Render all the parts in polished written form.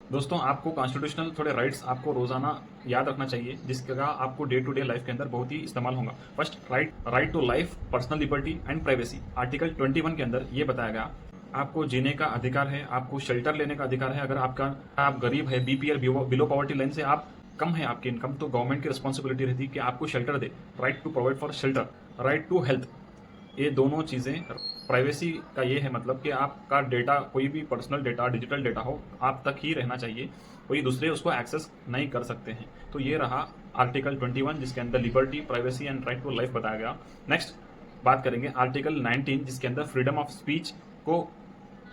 दोस्तों, आपको कॉन्स्टिट्यूशनल थोड़े राइट्स आपको रोजाना याद रखना चाहिए, जिसका आपको डे टू डे लाइफ के अंदर बहुत ही इस्तेमाल होगा। First, right to life, personal liberty and privacy. Article 21 के अंदर ये बताया गया, आपको जीने का अधिकार है, आपको शेल्टर लेने का अधिकार है। अगर आप गरीब है, बीपीएल बिलो पॉवर्टी लाइन से आप कम है आपकी इनकम, तो गवर्नमेंट की रिस्पॉन्सिबिलिटी रहती है कि आपको शेल्टर दे। Right to provide for shelter, right to health, ये दोनों चीज़ें। प्राइवेसी का ये है मतलब कि आपका डेटा, कोई भी पर्सनल डेटा, डिजिटल डेटा हो, आप तक ही रहना चाहिए, कोई दूसरे उसको एक्सेस नहीं कर सकते हैं। तो ये रहा आर्टिकल 21, जिसके अंदर liberty, privacy and right to life बताया गया। नेक्स्ट बात करेंगे आर्टिकल 19, जिसके अंदर फ्रीडम ऑफ स्पीच को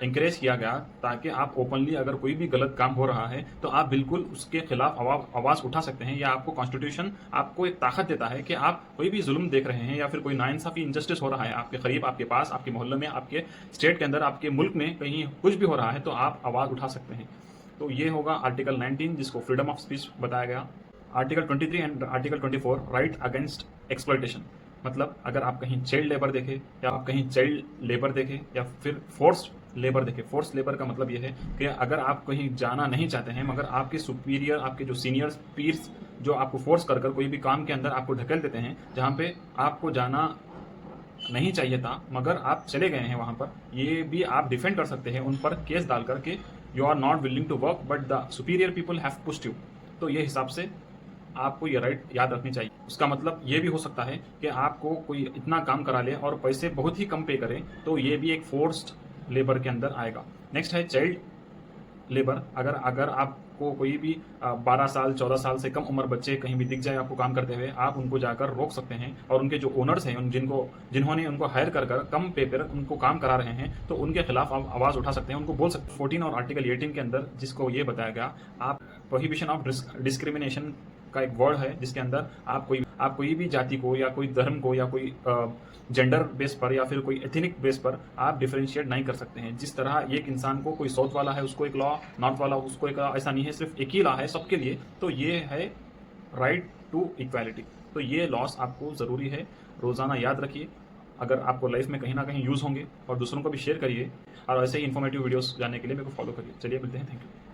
इंकरेज किया गया, ताकि आप ओपनली अगर कोई भी गलत काम हो रहा है तो आप बिल्कुल उसके खिलाफ आवाज उठा सकते हैं। या आपको कॉन्स्टिट्यूशन आपको एक ताकत देता है कि आप कोई भी जुल्म देख रहे हैं या फिर कोई नाइंसाफी, इनजस्टिस हो रहा है आपके करीब, आपके पास, आपके मोहल्ले में, आपके स्टेट के अंदर, आपके मुल्क में कहीं कुछ भी हो रहा है, तो आप आवाज उठा सकते हैं। तो ये होगा आर्टिकल 19, जिसको फ्रीडम ऑफ स्पीच बताया गया। Article 23 and article 24, right against exploitation. मतलब अगर आप कहीं चाइल्ड लेबर देखें, या आप कहीं चाइल्ड लेबर देखें, या फिर फोर्स्ड लेबर देखें। फोर्स लेबर का मतलब ये है कि अगर आप कहीं जाना नहीं चाहते हैं, मगर आपके सुपीरियर, आपके जो सीनियर्स, पीर्स, जो आपको फोर्स कर कोई भी काम के अंदर आपको ढकेल देते हैं, जहाँ पे आपको जाना नहीं चाहिए था मगर आप चले गए हैं वहाँ पर, ये भी आप डिफेंड कर सकते हैं उन पर केस डाल करके। You are not willing to work but the superior people have pushed you. तो ये हिसाब से आपको ये राइट याद रखनी चाहिए। उसका मतलब ये भी हो सकता है कि आपको कोई इतना काम करा ले और पैसे बहुत ही कम पे करे, तो ये भी एक फोर्स्ड लेबर के अंदर आएगा। नेक्स्ट है चाइल्ड लेबर। अगर अगर आपको कोई भी 12 साल 14 साल से कम उम्र बच्चे कहीं भी दिख जाए आपको काम करते हुए, आप उनको जाकर रोक सकते हैं, और उनके जो ओनर्स हैं, जिन्होंने उनको हायर कर कम पे पर उनको काम करा रहे हैं, तो उनके खिलाफ आप आवाज उठा सकते हैं, उनको बोल सकते हैं। 14 और आर्टिकल 18 के अंदर जिसको ये बताया गया, आप प्रोहिबिशन ऑफ डिस्क्रिमिनेशन का एक वर्ड है, जिसके अंदर आप कोई भी जाति को, या कोई धर्म को, या कोई जेंडर बेस पर, या फिर कोई एथनिक बेस पर आप डिफरेंशिएट नहीं कर सकते हैं। जिस तरह एक इंसान को, कोई साउथ वाला है उसको एक लॉ, नॉर्थ वाला उसको एक, ऐसा नहीं है, सिर्फ एक ही लॉ है सबके लिए। तो ये है राइट टू इक्वालिटी। तो ये लॉस आपको ज़रूरी है, रोज़ाना याद रखिए। अगर आपको लाइफ में कहीं ना कहीं यूज़ होंगे, और दूसरों को भी शेयर करिए। और ऐसे ही इन्फॉर्मेटिव वीडियोस जानने के लिए मेरे को फॉलो करिए। चलिए मिलते हैं, थैंक यू।